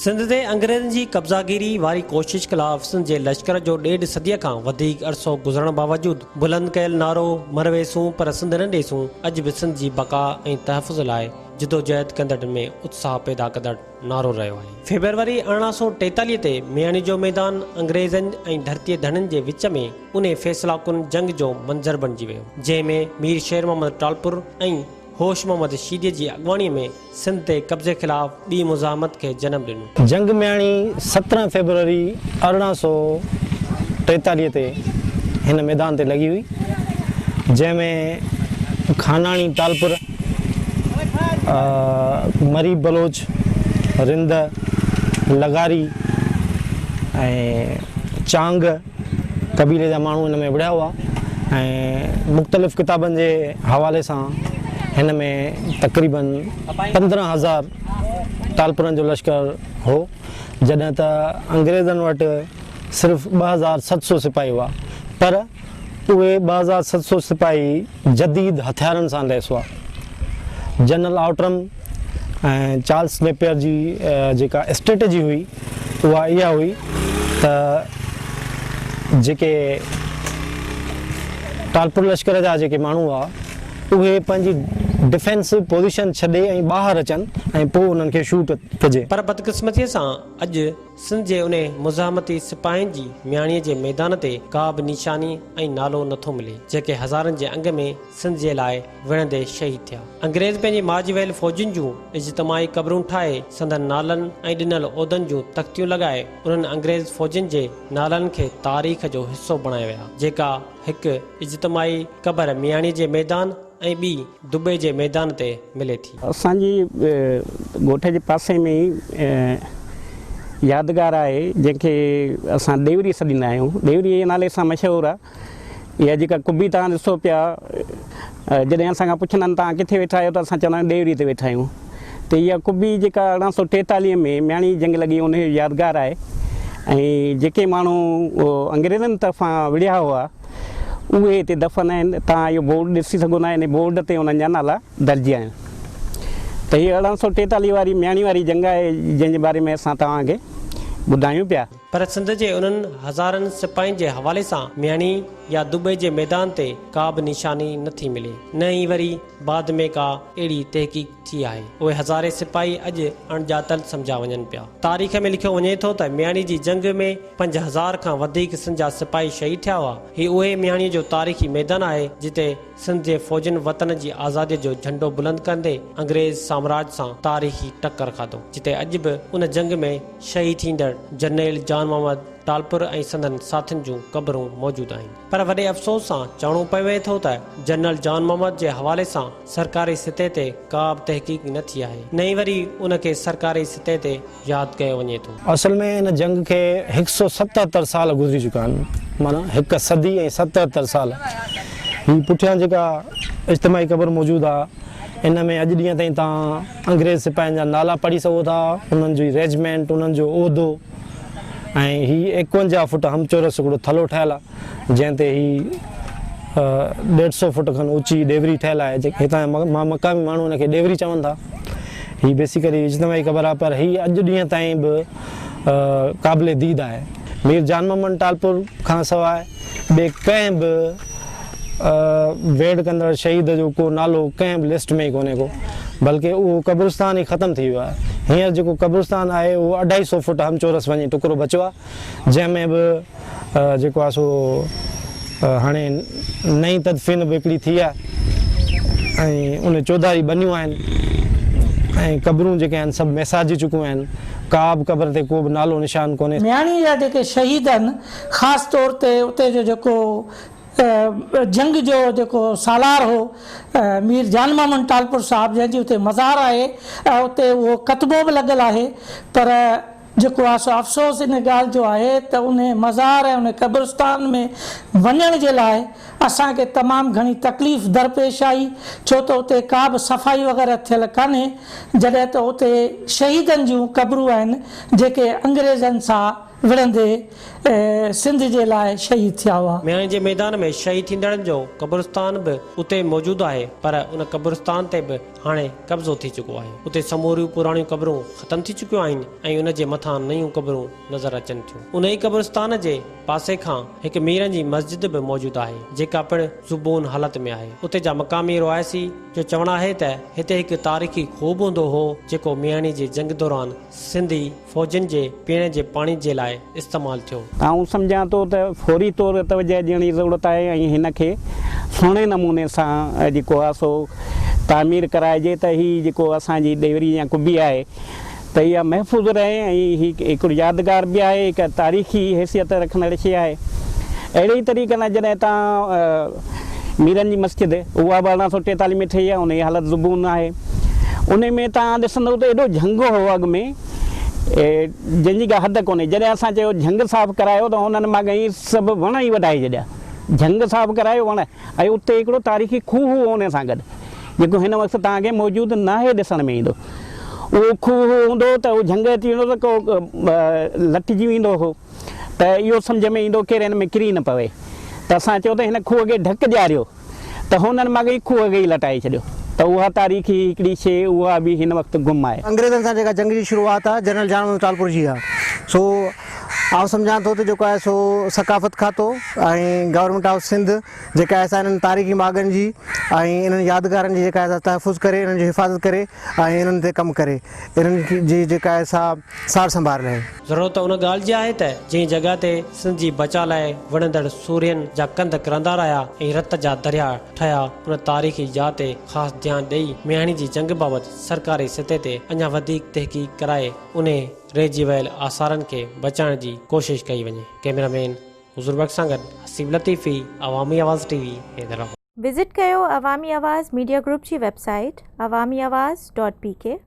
सिंध ते अंग्रेज़नि जी कब्ज़ागिरी वारी कोशिश ख़िलाफ़ सिंध जे लश्कर जो 1.5 सदीअ खां वधीक अरसो गुज़रण बावजूदु बुलंद कयल नारो मरवेसूं पर सिंध न ॾेसूं अॼु बि सिंध जी बका ऐं तहफ़ुज़ लाइ जिदोजहद कंदड़नि में उत्साह पैदा कंदड़ नारो रहियो आहे। फेबरवरी 1843 ते मियानी जो मैदान अंग्रेज़नि ऐं धरतीअ धणनि जे विच में उन फ़ैसिलाकुन जंग जो मंज़र बणिजी वियो, जंहिंमें मीर शेर मोहम्मद टालपुर ऐं होश मोहम्मद शीदीअ जी अॻुवाणीअ में सिंध ते कब्ज़े ख़िलाफ़ ॿी मुज़ाहमत खे जनमु ॾिनो। जंग मियानी 17 फरवरी 1843 ते हिन मैदान ते लॻी हुई, जंहिंमें खानाणी टालपुर, मरी बलोच, रिंद, लगारी ऐं चांग कबीले जा माण्हू हिन में विढ़िया हुआ ऐं मुख़्तलिफ़ किताबनि जे हवाले सां हिन में तक़रीबन 15,000 टालपुरनि जो लश्कर हो, जॾहिं त अंग्रेज़नि वटि सिर्फ़ु 2,700 सिपाही हुआ, पर उहे 2,700 सिपाही जदीद हथियारनि सां लैस हुआ। जनरल आउट्रम ऐं चार्ल्स नेपियर जी जेका स्ट्रेटजी हुई उहा इहा हुई त जेके टालपुर लश्कर जा जेके माण्हू हुआ उहे पंहिंजी डिफेंस पोजीशन छॾे ऐं ॿाहिरि अचनि ऐं पोइ उन्हनि खे शूट कजे। पर बदकिस्मतीअ सां अॼु सिंध जे उन मुज़ाहमती सिपाहियुनि जी मियाणीअ जे मैदान ते का बि निशानी ऐं नालो नथो मिले, जेके हज़ारनि जे अंग में सिंध जे लाइ विढ़ंदे शहीद थिया। अंग्रेज़ पंहिंजी माज वयल फ़ौजियुनि जूं इज्तमाही क़बरूं ठाहे संदनि नालनि ऐं ॾिनल उहिदनि जूं तख़्तियूं लॻाए उन्हनि अंग्रेज़ फ़ौजियुनि जे नालनि खे तारीख़ जो हिसो बणाए विया, जेका हिकु इज्तमाही क़बर मियाणीअ जे मैदान ऐं ॿी दुबई जे मैदान ते मिले थी। असांजी ॻोठ जे पासे में ई यादगार आहे जंहिंखे असां ॾेवरी सॾींदा आहियूं। ॾेवरी जे नाले सां मशहूरु आहे। इहा जेका कुबी तव्हां ॾिसो पिया, जॾहिं असांखां पुछंदा आहिनि तव्हां किथे वेठा आहियो त असां चवंदा आहियूं ॾेवरी ते वेठा आहियूं। त इहा कुबी जेका 1843 में मियाणी जंग लॻी उन जो यादगार आहे। ऐं जेके माण्हू अंग्रेज़नि तरफ़ां विढ़िया हुआ उहे हिते दफ़न आहिनि। तव्हां इहो बोर्ड ॾिसी सघंदा आहिनि, बोर्ड ते उन्हनि जा नाला दर्ज आहिनि। त हीअ 1843 वारी मियाणी वारी जंग आहे जंहिंजे बारे में असां तव्हांखे ॿुधायूं पिया। पर सिंध जे उन्हनि हज़ारनि सिपाहियुनि जे हवाले सां मियाणी या दुबई जे मैदान ते का बि निशानी नथी मिले, न ई वरी बाद में का अहिड़ी तहक़ीक़ थी आहे। उहे हज़ारे सिपाही अॼु अणॼातल सम्झा वञनि पिया। तारीख़ में लिखियो वञे थो त मियाणी जी जंग में 5,000 खां वधीक सिंध जा सिपाही शहीद थिया हुआ। हीउ उहे मियाणीअ जो तारीख़ी मैदान आहे जिते सिंध जे फ़ौजियुनि वतन जी आज़ादीअ जो झंडो बुलंद कंदे अंग्रेज़ साम्राज सां तारीख़ी टक्कर खाधो, जिते अॼु बि उन जंग में शहीद थींदड़ जनरल जॉन मोहम्मद टालपुर ऐं संदनि साथियुनि जूं क़बरूं मौजूदु आहिनि। पर वॾे अफ़सोस सां चवणो पवे थो त जनरल जॉन मोहम्मद जे हवाले सां सरकारी सतह ते का बि तहक़ीक़ न थी आहे, न ई वरी उनखे सरकारी सतह ते यादि कयो वञे थो। असल में हिन जंग खे 177 साल गुज़री चुका आहिनि, माना 1 सदी ऐं 77 साल। हीअ पुठियां जेका इज्तमाही क़बर मौजूदु आहे इन में अॼु ॾींहं ताईं तव्हां अंग्रेज़ सिपाहियुनि जा नाला पढ़ी सघो था, उन्हनि जी रेजिमेंट, उन्हनि जो उहिदो। ऐं हीअ 51 फुट हमचोरस हिकिड़ो थलो ठहियलु आहे जंहिं ते हीअ 150 फुट खनि ऊची ॾेवरी ठहियलु आहे, जेके हितां मक़ामी माण्हू हुनखे ॾेवरी चवनि था। हीअ बेसिकली इज्तमाही क़बर आहे, पर हीअ अॼु ॾींहं ताईं बि क़ाबिल दीद आहे। मीर जान मोहम्मद टालपुर खां सवाइ ॿिए कंहिं बि वेड़ कंदड़ शहीद जो को नालो कंहिं बि लिस्ट में ई कोन्हे को, बल्कि उहो क़ब्रिस्तान ई ख़तमु थी वियो आहे। हींअर जेको क़ब्रिस्तान आहे उहो 250 फुट हमचोरस वञी टुकड़ो बचियो आहे, जंहिंमें बि जेको आहे सो हाणे नई तदफ़ीन बि हिकिड़ी थी आहे ऐं उन 14 बनियूं आहिनि ऐं क़बरूं जेके आहिनि सभु मैसाजी चुकियूं आहिनि। का बि क़बर ते को बि नालो निशान कोन्हे। मियाणी जा जेके शहीद आहिनि, ख़ासि तौर ते उते जो जेको जंग जो जेको सालार हो मीर जान मोहम्मद टालपुर साहब, जंहिंजी उते मज़ार आहे, उते उहो कतबो बि लॻल आहे। पर जेको आहे सो अफ़सोस इन ॻाल्हि जो आहे त उन मज़ार ऐं उन क़ब्रिस्तान में वञण जे लाइ असांखे तमामु घणी तकलीफ़ दरपेश आई, छो त उते का बि सफ़ाई वग़ैरह थियल कान्हे, जॾहिं त उते शहीदनि जूं क़बरूं आहिनि जेके अंग्रेज़नि सां विढ़ंदे सिंध जे लाइ शहीद थिया हुआ। मियाणी जे मैदान में शहीद थींदड़नि जो क़ब्रिस्तान बि उते मौजूदु आहे, पर उन क़ब्रिस्तान ते बि हाणे कब्ज़ो थी चुको आहे। उते समूरियूं पुराणियूं क़बरूं ख़तम थी चुकियूं आहिनि ऐं उन जे मथां नयूं क़बरूं नज़र अचनि थियूं। उन ई क़ब्रिस्तान जे पासे खां हिकु मीरनि जी मस्जिद बि मौजूदु आहे, जेका पिणु ज़ुबून हालत में आहे। उते जा मक़ामी रवायसी जो चवणु आहे त हिते हिकु तारीख़ी खूब हूंदो हो, जेको मियाणी जे जंग दौरान सिंधी फ़ौजियुनि जे पीअण जे पाणी जे लाइ इस्तेमालु थियो। आउं सम्झां थो त फौरी तौर तवजह ॾियण जी ज़रूरत आहे ऐं हिन खे सुहिणे नमूने सां जेको आहे सो तामीर कराइजे त हीअ जेको असांजी देवरी या कुबी आहे त इहा महफ़ूज़ रहे ऐं हीअ हिकिड़ो यादगार बि आहे, हिकु तारीख़ी हैसियत रखंदड़ शइ आहे। अहिड़े ई तरीक़े सां जॾहिं तव्हां मीरनि जी मस्जिद उहा 1243 में ठही आहे, उन जी हालत ज़ुबून आहे। उन में तव्हां ॾिसंदव त एॾो झंग हो अॻु में जंहिंजी का हद कोन्हे। जॾहिं असां चयो झंग साफ़ु करायो त हुननि मां गई सभु वण ई वढाए छॾिया। झंग साफ़ु करायो वण, ऐं उते हिकिड़ो तारीख़ी खूह हुओ उन सां गॾु, जेको हिन वक़्तु तव्हांखे मौजूदु न आहे ॾिसण में ईंदो। उहो खूह हूंदो त उहो झंग अची वेंदो त को लटिजी वेंदो हो, त इहो सम्झ में ईंदो केरु हिन में किरी न पवे। त असां चयो त हिन खूह खे ढक ॾियारियो, त हुननि मां गई खूह खे ई लटाए छॾियो। त उहा तारीख़ी हिकिड़ी शइ उहा बि हिन वक़्तु गुम आहे। अंग्रेज़नि सां जेका जंग जी शुरूआत आहे जनरल जानमल टालपुर जी आहे। सो आउं सम्झां थो त जेको आहे सो सकाफ़त खातो ऐं गवर्नमेंट ऑफ सिंध जेका आहे इन्हनि तारीख़ी मागनि जी ऐं इन्हनि यादगारनि जी जेका आहे तहफ़ुज़ करे, इन्हनि जी हिफ़ाज़त करे ऐं इन्हनि ते कमु करे, इन्हनि जी जेका आहे सार संभाल रहे। ज़रूरत उन ॻाल्हि जी आहे त जंहिं जॻह ते सिंध जी बचा लाइ वणंदड़ सूर्यनि जा कंध किरंदा रहिया ऐं रत जा दरिया ठहिया, उन तारीख़ी जाइ ते ख़ासि ध्यानु ॾेई मियाणी जी जंग बाबति सरकारी सतह ते अञा वधीक तहक़ीक़ कराए उन रहिजी वियल आसारनि खे बचाइण जी कोशिश कई वञे। कैमरामैन हुज़ूर बख़्श सां गॾु हसीब लतीफ़ी, अवामी आवाज़ TV, हैदराबाद। विज़िट कयो अवामी आवाज़ मीडिया ग्रुप जी वेबसाइट awamiawaz.pk।